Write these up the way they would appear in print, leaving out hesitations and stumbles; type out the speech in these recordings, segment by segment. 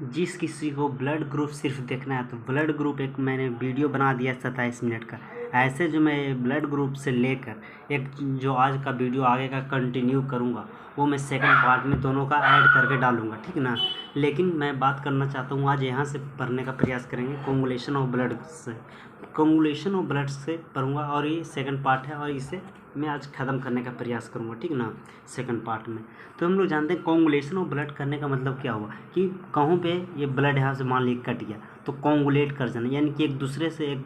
जिस किसी को ब्लड ग्रुप सिर्फ देखना है तो ब्लड ग्रुप एक मैंने वीडियो बना दिया 27 मिनट का। ऐसे जो मैं ब्लड ग्रुप से लेकर एक जो आज का वीडियो आगे का कंटिन्यू करूँगा वो मैं सेकंड पार्ट में दोनों का ऐड करके डालूँगा, ठीक ना। लेकिन मैं बात करना चाहता हूँ आज यहाँ से पढ़ने का प्रयास करेंगे कोंगुलेशन ऑफ ब्लड से। कोंगुलेशन ऑफ ब्लड से पढ़ूँगा और ये सेकंड पार्ट है और इसे मैं आज ख़त्म करने का प्रयास करूँगा, ठीक ना, सेकंड पार्ट में। तो हम लोग जानते हैं कोंगुलेशन ऑफ ब्लड करने का मतलब क्या हुआ कि कहूँ पे ये ब्लड यहाँ से मान लीजिए कट गया तो कोंगुलेट कर जाना, यानी कि एक दूसरे से एक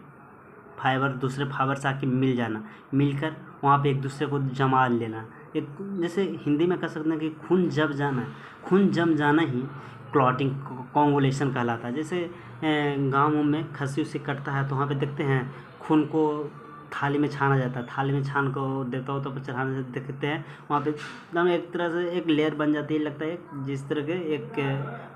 फाइबर दूसरे फाइबर से आके मिल जाना, मिलकर वहाँ पे एक दूसरे को जमा लेना। एक जैसे हिंदी में कह सकते हैं कि खून जम जाना, खून जम जाना ही क्लॉटिंग कोंगुलेशन कहलाता है। जैसे गाँव में खस्सी उसी कटता है तो वहाँ पे देखते हैं खून को थाली में छाना जाता है, थाली में छान को देता हो तो चढ़ाने से देखते हैं वहाँ पे एकदम एक तरह से एक लेयर बन जाती है, लगता है जिस तरह के एक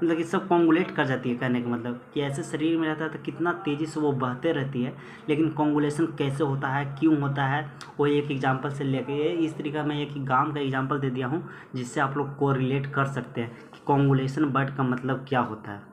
मतलब कि सब कोंगुलेट कर जाती है। कहने का मतलब कि ऐसे शरीर में रहता है तो कितना तेज़ी से वो बहते रहती है। लेकिन कोंगुलेशन कैसे होता है, क्यों होता है, वो एक एग्जाम्पल से लेके इस तरीका मैं एक गाँव का एग्जाम्पल दे दिया हूँ जिससे आप लोग को रिलेट कर सकते हैं कि कोंगुलेशन वर्ड का मतलब क्या होता है,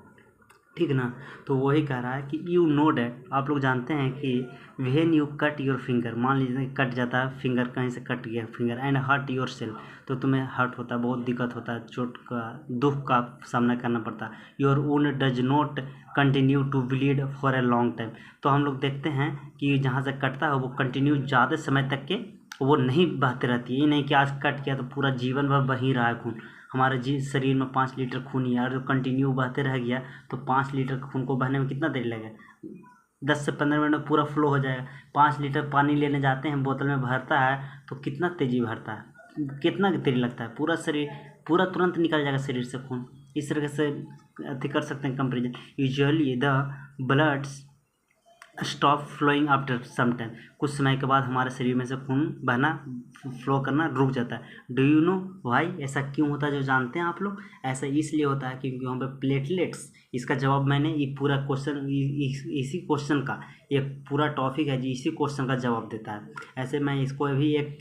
ठीक ना। तो वही कह रहा है कि यू नो डैट, आप लोग जानते हैं कि when you cut your finger, मान लीजिए कट जाता है फिंगर, कहीं से कट गया finger and hurt yourself, तो तुम्हें हर्ट होता है, बहुत दिक्कत होता है, चोट का दुख का सामना करना पड़ता है। Your wound does not continue to bleed for a long time, तो हम लोग देखते हैं कि जहाँ से कटता है वो कंटिन्यू ज़्यादा समय तक के वो नहीं बहते रहती है। ये नहीं कि आज कट गया तो पूरा जीवन भर बह ही रहा है खून। हमारे शरीर में 5 लीटर खून ही है और जो कंटिन्यू बहते रह गया तो 5 लीटर खून को बहने में कितना देर लगेगा, 10 से 15 मिनट में पूरा फ्लो हो जाएगा। 5 लीटर पानी लेने जाते हैं, बोतल में भरता है तो कितना तेजी भरता है, कितना देरी लगता है, पूरा शरीर पूरा तुरंत निकल जाएगा शरीर से खून। इस तरह से अति कर सकते हैं comparison. Usually the bloods stop flowing after some time, कुछ समय के बाद हमारे शरीर में से खून बहना फ्लो करना रुक जाता है। डू यू नो वाई, ऐसा क्यों होता है जो जानते हैं आप लोग? ऐसा इसलिए होता है क्योंकि वहाँ पे प्लेटलेट्स, इसका जवाब मैंने ये पूरा क्वेश्चन इसी क्वेश्चन का एक पूरा टॉपिक है जी, इसी क्वेश्चन का जवाब देता है। ऐसे मैं इसको भी एक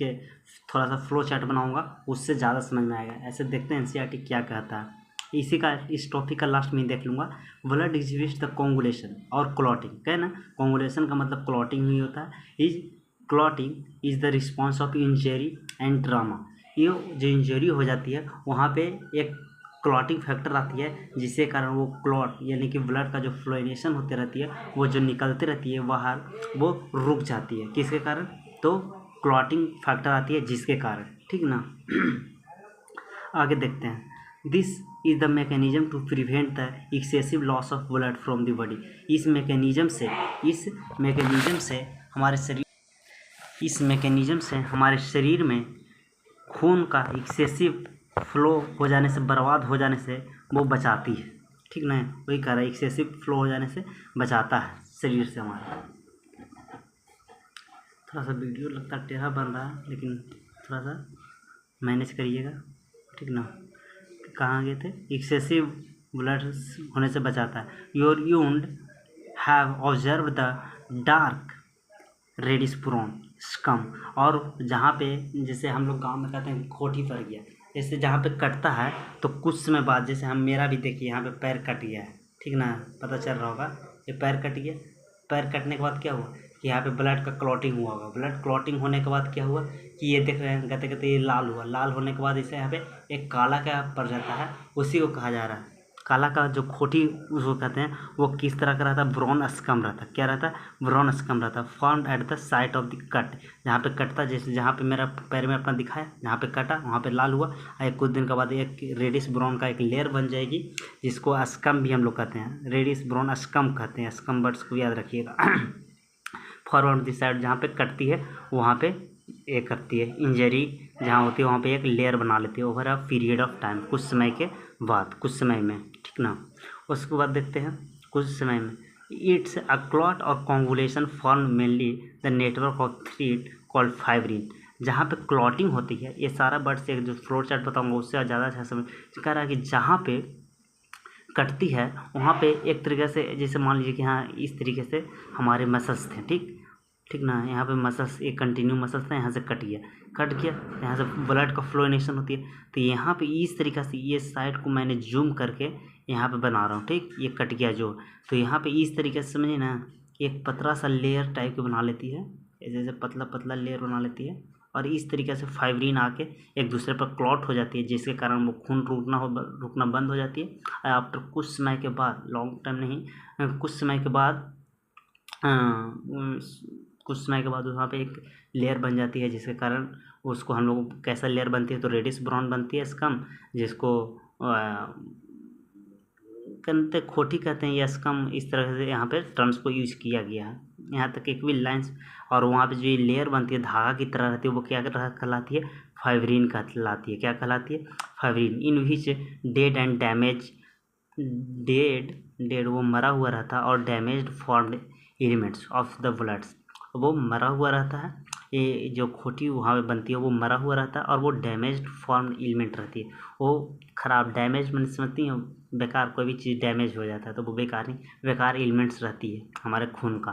थोड़ा सा फ्लो चार्ट बनाऊँगा, उससे ज़्यादा समझ में आएगा। ऐसे देखते हैं एनसीईआरटी क्या कहता है, इसी का इस टॉपिक का लास्ट में देख लूँगा। ब्लड एग्जिबिट्स द कोंगुलेशन और क्लॉटिंग, क्या है ना, कोंगुलेशन का मतलब क्लॉटिंग ही होता है। Is clotting is the response of injury and trauma, ये जो इंजरी हो जाती है वहाँ पे एक क्लॉटिंग फैक्टर आती है जिसके कारण वो क्लॉट यानी कि ब्लड का जो फ्लोइनेशन होती रहती है वो जो निकलती रहती है बाहर वो रुक जाती है। किसके कारण? तो क्लॉटिंग फैक्टर आती है जिसके कारण, ठीक ना। आगे देखते हैं। This is the mechanism to prevent the excessive loss of blood from the body, इस मैकेनिज्म से हमारे शरीर में खून का एक्सेसिव फ्लो हो जाने से, बर्बाद हो जाने से वो बचाती है, ठीक ना। वही कह रहा है एक्सेसिव फ्लो हो जाने से बचाता है शरीर से हमारा। थोड़ा सा वीडियो लगता है टेढ़ा बन रहा है लेकिन थोड़ा सा मैनेज करिएगा, ठीक ना। कहाँ गए थे? एक्सेसिव ब्लड होने से बचाता है। Your you'd have observe the dark reddish brown scum, और जहाँ पे जैसे हम लोग गांव में कहते हैं खोटी पड़ गया, जैसे जहाँ पे कटता है तो कुछ समय बाद, जैसे हम मेरा भी देखिए यहाँ पे पैर कट गया है, ठीक ना, पता चल रहा होगा ये पैर कट गया। पैर कटने के बाद क्या हुआ कि यहाँ पे ब्लड का क्लॉटिंग हुआ होगा। ब्लड क्लॉटिंग होने के बाद क्या हुआ कि ये देख रहे हैं कहते कहते ये लाल हुआ। लाल होने के बाद इसे यहाँ पे एक काला क्या पड़ जाता है, उसी को कहा जा रहा है काला का जो खोटी उसको कहते हैं। वो किस तरह का रहता है? ब्राउन स्कम रहता है। क्या रहता है? ब्राउन स्कम रहता है। Formed at the site of the cut, जहाँ पे कटता, जैसे जहाँ पे मेरा पैर में अपना दिखाया, जहाँ पे कटा वहाँ पे लाल हुआ, और कुछ दिन के बाद एक रेडिश ब्राउन का एक लेयर बन जाएगी जिसको स्कम भी हम लोग कहते हैं, रेडिश ब्राउन स्कम कहते हैं। स्कम वर्ड्स को याद रखिएगा। फॉरवर्ड दी साइड जहाँ पे कटती है वहाँ पे ये करती है, इंजरी जहाँ होती है वहाँ पे एक लेयर बना लेती है over a period of time, कुछ समय के बाद, कुछ समय में, ठीक ना। उसके बाद देखते हैं कुछ समय में इट्स अ क्लॉट और coagulation form mainly the network of thread called fibrin, जहाँ पे क्लॉटिंग होती है। ये सारा वर्ड से जो फ्लो चार्ट बताऊँगा उससे ज़्यादा अच्छा समझ कह रहा है कि जहाँ पे कटती है वहाँ पे एक तरीके से, जैसे मान लीजिए कि हाँ इस तरीके से हमारे मसल्स थे, ठीक ना, यहाँ पे मसल्स एक कंटिन्यू मसल्स था, यहाँ से कट गया, यहाँ से ब्लड का फ्लोनेशन होती है। तो यहाँ पे इस तरीक़े से ये साइड को मैंने जूम करके यहाँ पे बना रहा हूँ, ठीक। ये कट गया जो, तो यहाँ पे इस तरीके से समझिए ना, एक पतला सा लेयर टाइप के बना लेती है, जैसे पतला पतला लेयर बना लेती है, और इस तरीके से फाइब्रिन आके एक दूसरे पर क्लॉट हो जाती है, जिसके कारण वो खून रुकना बंद हो जाती है। आफ्टर कुछ समय के बाद, लॉन्ग टाइम नहीं, कुछ समय के बाद वहाँ पे एक लेयर बन जाती है, जिसके कारण उसको हम लोग कैसा लेयर बनती है, तो रेडिश ब्राउन बनती है स्कम, जिसको कहते खोटी कहते हैं या स्कम, इस तरह से यहाँ पे टर्म्स को यूज किया गया है। यहाँ तक एक भी लाइन्स, और वहाँ पे जो ये लेयर बनती है धागा की तरह रहती है, वो क्या कहलाती है, फाइब्रिन कहलाती है। क्या कहलाती है, fibrin. In which dead and damage, dead वो मरा हुआ रहता है, और damaged formed elements of the bloods, वो मरा हुआ रहता है। ये जो खोटी वहाँ पे बनती है वो मरा हुआ रहता है, और वो डैमेज्ड फॉर्म्ड एलिमेंट रहती है, वो खराब, डैमेज मैंने समझती हैं बेकार, कोई भी चीज़ डैमेज हो जाता है तो वो बेकार नहीं, बेकार एलिमेंट्स रहती है हमारे खून का,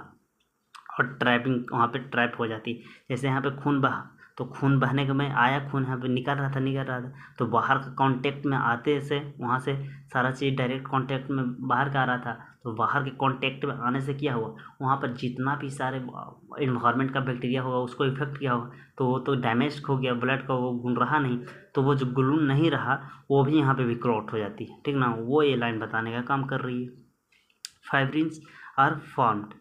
और ट्रैपिंग वहाँ पे ट्रैप हो जाती है। जैसे यहाँ पे खून बहा, तो खून बहने के में आया, खून यहाँ पे निकल रहा था, तो बाहर का कांटेक्ट में आते से वहाँ से सारा चीज़ डायरेक्ट कांटेक्ट में बाहर का आ रहा था, तो बाहर के कांटेक्ट में आने से क्या हुआ, वहाँ पर जितना भी सारे इन्वायरमेंट का बैक्टीरिया होगा उसको इफेक्ट किया होगा, तो वो तो डैमेज हो गया, ब्लड का वो गुण रहा नहीं, तो वो जो ग्लून नहीं रहा वो भी यहाँ पे भी क्लॉट हो जाती है, ठीक ना। वो ये लाइन बताने का काम कर रही है। Fibrins are formed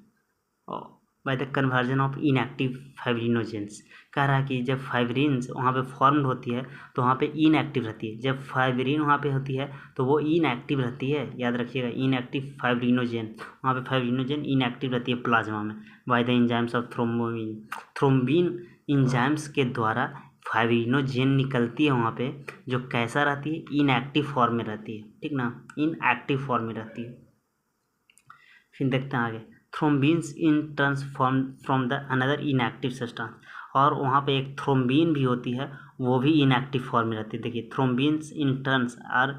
by the conversion of inactive fibrinogens. कह रहा है कि जब फाइब्रिन्स वहाँ पे फॉर्म्ड होती है तो वहाँ पे इनएक्टिव रहती है, जब फाइब्रिन वहाँ पे होती है तो वो इनएक्टिव रहती है, याद रखिएगा, इनएक्टिव फाइब्रिनोजेन, वहाँ पे फाइब्रिनोजेन इनएक्टिव रहती है प्लाज्मा में, by the enzymes of thrombin. Thrombin enzymes के द्वारा फाइब्रिनोजेन निकलती है वहाँ पे, जो कैसा रहती है, इनएक्टिव फॉर्म में रहती है, ठीक ना, इनएक्टिव फॉर्म में रहती है। फिर देखते हैं आगे, thrombins in turns from the another inactive substance, और वहाँ पे एक थ्रोम्बिन भी होती है, वो भी इनएक्टिव फॉर्म में रहती है। देखिए, thrombins in turns are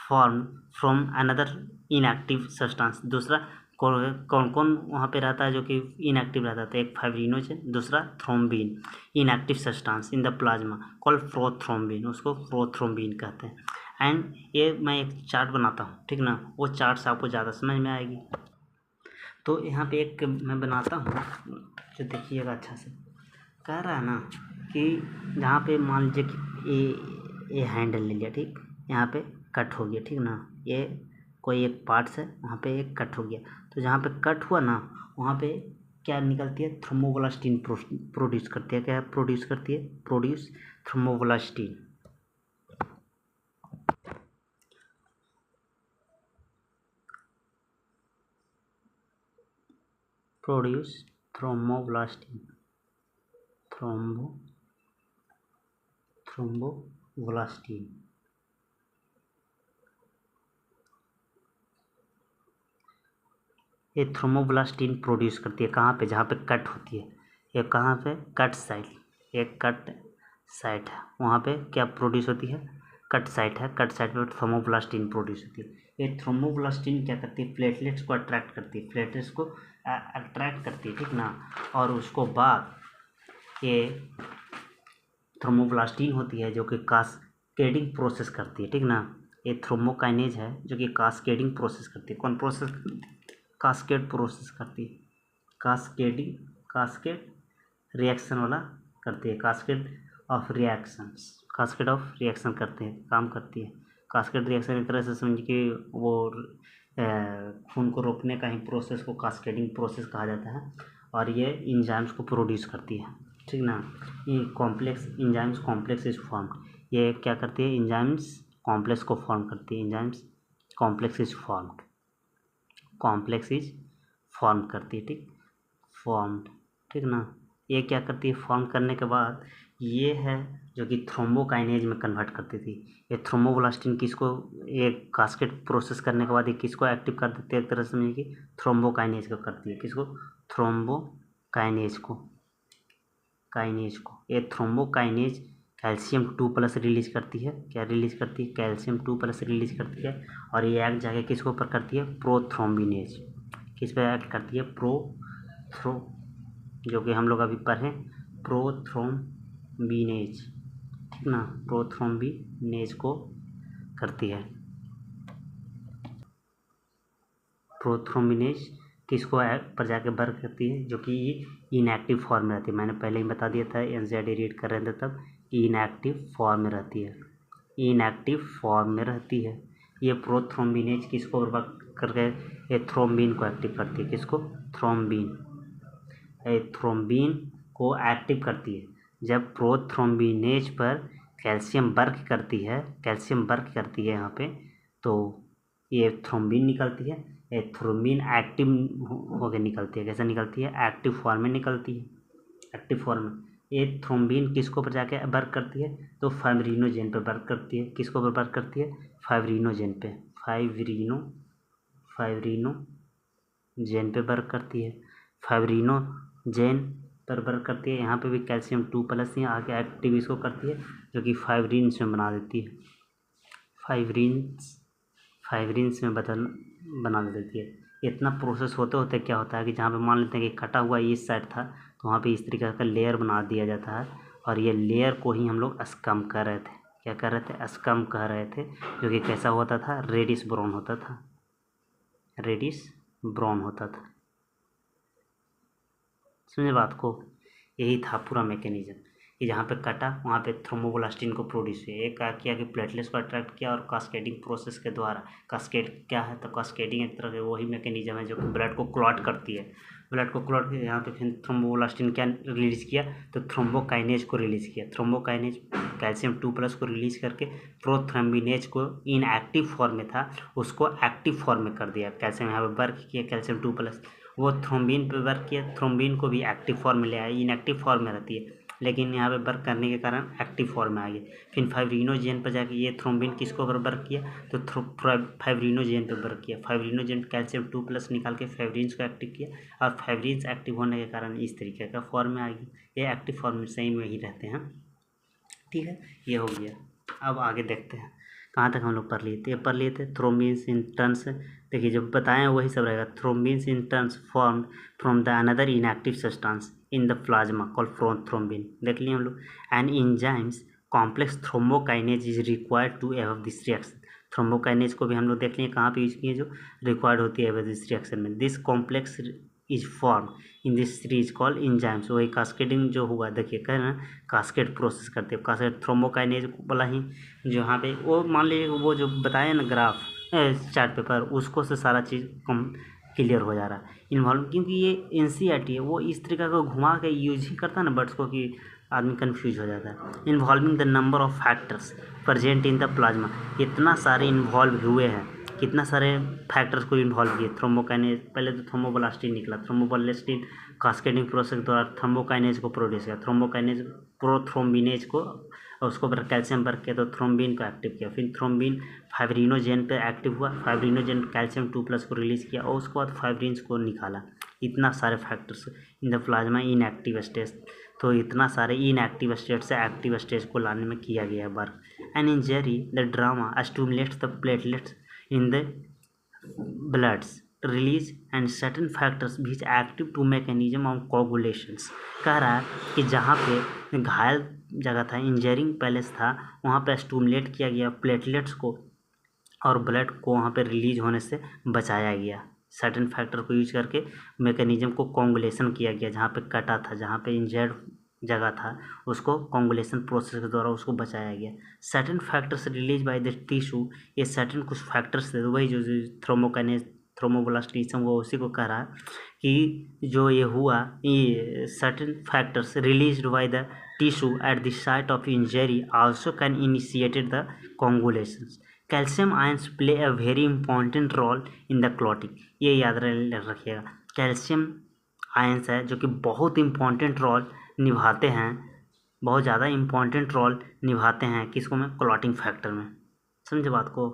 form from another inactive substance. दूसरा कौन कौन वहाँ पे रहता है जो कि इनएक्टिव रहता है, तो एक फाइब्रिनोजेन, दूसरा thrombin, inactive substance in the plasma called prothrombin, उसको प्रोथ्रोम्बिन कहते हैं। एंड ये मैं एक चार्ट बनाता हूँ, ठीक ना, वो चार्ट से आपको ज़्यादा समझ में आएगी। तो यहाँ पे एक मैं बनाता हूँ, जो देखिएगा अच्छा से। कह रहा है ना कि जहाँ पे मान लीजिए कि ये हैंडल ले लिया, ठीक, यहाँ पे कट हो गया, ठीक ना, ये कोई एक पार्ट्स है, वहाँ पे एक कट हो गया, तो जहाँ पे कट हुआ ना वहाँ पे क्या निकलती है, थ्रोम्बोब्लास्टिन प्रोड्यूस करती है। क्या प्रोड्यूस करती है, प्रोड्यूस थ्रोम्बोब्लास्टिन, प्रोड्यूस थ्रोम्बोब्लास्टिन, थ्रोम्बोब्लास्टिन। ये थ्रोम्बोब्लास्टिन प्रोड्यूस करती है कहाँ पे, जहाँ पे कट होती है, ये कहाँ पे, कट साइट, एक कट साइट है, वहाँ पे क्या प्रोड्यूस होती है, कट साइट है, कट साइट पे थ्रोम्बोब्लास्टिन प्रोड्यूस होती है। ये थ्रोम्बोब्लास्टिन क्या करती है, प्लेटलेट्स को अट्रैक्ट करती है, प्लेटलेट्स को अट्रैक्ट करती है, ठीक ना, और उसको बाद ये थ्रोम्बोब्लास्टिन होती है जो कि कास्केडिंग प्रोसेस करती है, ठीक ना। ये थ्रोम्बोकाइनेज है जो कि कास्केडिंग प्रोसेस करती है। कौन प्रोसेस, कास्केड प्रोसेस करती है, कास्केड रिएक्शन वाला करती है, कास्केड ऑफ रिएक्शन करते हैं, काम करती है। कास्केड रिएक्शन एक तरह से समझिए कि वो खून को रोकने का ही प्रोसेस को कास्केडिंग प्रोसेस कहा जाता है, और ये इंजाइम्स को प्रोड्यूस करती है, ठीक ना। ये complex enzymes complex is formed, ये क्या करती है, इंजाइम्स कॉम्प्लेक्स को फॉर्म करती है, enzymes complex is formed, complex is form करती है, ठीक, फॉर्म्ड, ठीक ना। ये क्या करती है, फॉर्म करने के बाद ये है जो कि थ्रोम्बोकाइनेज में कन्वर्ट करती थी। ये थ्रोम्बोब्लास्टिन किसको, ये कास्केड प्रोसेस करने के बाद ये किसको एक्टिव कर देती है, एक तरह से समझिए कि थ्रोम्बोकाइनेज को करती है, किसको, थ्रोम्बोकाइनेज को ये थ्रोम्बोकाइनेज कैल्शियम 2+ रिलीज करती है। क्या रिलीज करती है, कैल्शियम 2+ रिलीज करती है, और ये एक्ट जाके किसके ऊपर करती है, प्रोथ्रोम्बिनेज, किस पे एक्ट करती है, जो कि हम लोग अभी पढ़े, प्रोथ्रोम्बिनेज, ठीक ना, प्रोथ्रोम्बिनेज को करती है। प्रोथ्रोम्बिनेज किसको पर जाके वर्क करती है, जो कि इनएक्टिव फॉर्म में रहती है। मैंने पहले ही बता दिया था, एनसीईआरटी रीड कर रहे थे तब, इनएक्टिव फॉर्म में रहती है, इनएक्टिव फॉर्म में रहती है। ये प्रोथ्रोम्बिनेज किसको वर्क करके, ये थ्रोम्बिन को एक्टिव करती है। किसको? थ्रोम्बिन, थ्रोम्बिन को एक्टिव करती है। जब प्रोथ्रोम्बिनेज पर कैल्शियम वर्क करती है, कैल्शियम वर्क करती है यहाँ पे, तो ये थ्रोम्बिन निकलती है। ये थ्रोम्बिन एक्टिव होकर निकलती है। कैसे निकलती है? एक्टिव फॉर्म में निकलती है, एक्टिव फॉर्म में। ये थ्रोम्बिन किसको पर जाके वर्क करती है? तो फाइब्रिनोजेन पर वर्क करती है। किसको पर वर्क करती है? फाइब्रिनोजेन पे, फाइब्रिनोजेन पे वर्क करती है, फाइब्रिनोजेन पर वर्क करती है। यहाँ पे भी कैल्शियम 2+ ही आके एक्टिव इसको करती है, जो कि फाइब्रिन्स में बना देती है, फाइब्रिन्स में बना देती है। इतना प्रोसेस होते होते क्या होता है कि जहाँ पे मान लेते हैं कि कटा हुआ इस साइड था, तो वहाँ पे इस तरीके का लेयर बना दिया जाता है, और ये लेयर को ही हम लोग अस्कम कर रहे थे। क्या कर रहे थे? अस्कम कह रहे थे, जो कि कैसा होता था? रेडिश ब्राउन होता था, रेडिश ब्राउन होता था। समझे बात को? यही था पूरा मैकेनिज्म कि जहाँ पे कटा वहाँ पे थ्रोम्बोब्लास्टिन को प्रोड्यूस हुआ। एक क्या किया कि प्लेटलेट्स को अट्रैक्ट किया, और कास्केडिंग प्रोसेस के द्वारा, कास्केड क्या है? तो कास्केडिंग एक तरह के वही मैकेनिज्म है जो कि ब्लड को क्लॉट करती है। ब्लड को क्लॉट किया, यहाँ पे फिर थ्रोम्बोब्लास्टिन क्या रिलीज किया? तो थ्रोम्बोकाइनेज को रिलीज किया। थ्रोम्बोकाइनेज कैल्शियम 2+ को रिलीज करके प्रोथ्रोम्बिनेज को इनएक्टिव फॉर्म में था, उसको एक्टिव फॉर्म में कर दिया। कैल्शियम यहाँ पे वर्क किया, कैल्शियम 2+, वो थ्रोम्बिन पे वर्क किया, थ्रोम्बिन को भी एक्टिव फॉर्म में ले आया। इनएक्टिव फॉर्म में रहती है, लेकिन यहाँ पे वर्क करने के कारण एक्टिव फॉर्म में आ गया। फिर फाइब्रिनोजेन पर जाके ये थ्रोम्बिन किसको पर वर्क किया? तो फाइब्रिनोजेन पे वर्क किया। फाइब्रिनोजेन कैल्शियम 2+ निकाल के फाइब्रिन्स को एक्टिव किया, और फाइब्रिन्स एक्टिव होने के कारण इस तरीके का फॉर्म में आ गई। ये एक्टिव फॉर्म में सही में ही रहते हैं। ठीक है, ये हो गया। अब आगे देखते हैं कहाँ तक हम लोग पढ़ लिए थे थ्रोम्बिन्स इन टर्न्स। देखिए जब बताएं वही सब रहेगा। Thrombins in turns formed from the another inactive substance in the plasma called thrombin. देख लिए हम लोग। And enzymes complex thrombokinase is required to have this reaction. Thrombokinase को भी हम लोग देख लिए कहाँ पे यूज किए, जो रिक्वायर्ड होती है एव दिस रिएक्शन में। This complex is form in this series called enzymes. वही कास्केडिंग जो हुआ, देखिए कह रहे हैं कास्केड प्रोसेस करते हैं। कास्केड थ्रोम्बोकाइनेज वाला ही जो यहाँ पे वो मान लीजिए वो जो बताया ना ग्राफ चार्ट पेपर, उसको से सारा चीज़ कम क्लियर हो जा रहा है इन्वॉल्व। क्योंकि ये एनसीईआरटी है, वो इस तरीके का घुमा के यूज ही करता है ना वर्ड्स को कि आदमी कंफ्यूज हो जाता है। Involving the number of factors present in the plasma. इतना सारे इन्वॉल्व हुए हैं, कितना सारे फैक्टर्स को इन्वॉल्व किए। थ्रोम्बोकाइनेज, पहले तो थ्रोम्बोब्लास्टिन निकला, थ्रोम्बोब्लास्टिन कास्केडिंग प्रोसेस के द्वारा थ्रोम्बोकाइनेज को प्रोड्यूस किया। थ्रोम्बोकाइनेज प्रोथ्रोम्बिनेज को, और उसको पर कैल्शियम वर्क किया तो थ्रोम्बिन को एक्टिव किया। फिर थ्रोम्बिन फाइब्रिनोजेन पे एक्टिव हुआ, फाइब्रिनोजेन कैल्शियम 2+ को रिलीज किया, और उसके बाद फाइब्रिन्स को निकाला। इतना सारे factors in the plasma inactive stage. तो इतना सारे इनएक्टिव स्टेट से एक्टिव स्टेज को लाने में किया गया work. An injury the drama stimulates the platelets in the bloods release and certain factors which active to mechanism of coagulations। कह रहा है कि जहाँ पे घायल जगह था, इंजरिंग पैलेस था, वहाँ पे स्टिमुलेट किया गया प्लेटलेट्स को, और ब्लड को वहाँ पे रिलीज होने से बचाया गया। सर्टेन फैक्टर को यूज करके मैकेनिज्म को कोंगुलेशन किया गया। जहाँ पे कटा था, जहाँ पे इंजर्ड जगह था, उसको कोंगुलेशन प्रोसेस के द्वारा उसको बचाया गया। Certain factors release by the tissue. ये सर्टेन कुछ फैक्टर्स थे, वही जो थ्रोम्बोकाइनेज थ्रोम्बोब्लास्टिज्म वो उसी को कह रहा है कि जो ये हुआ, ये certain factors released by the tissue at the site of injury also can initiated the coagulations. Calcium ions play a very important role in the clotting. ये याद रखिएगा, कैल्शियम आयंस है जो कि बहुत इंपॉर्टेंट रोल निभाते हैं, बहुत ज़्यादा इंपॉर्टेंट रोल निभाते हैं किसको में? क्लॉटिंग फैक्टर में। समझे बात को?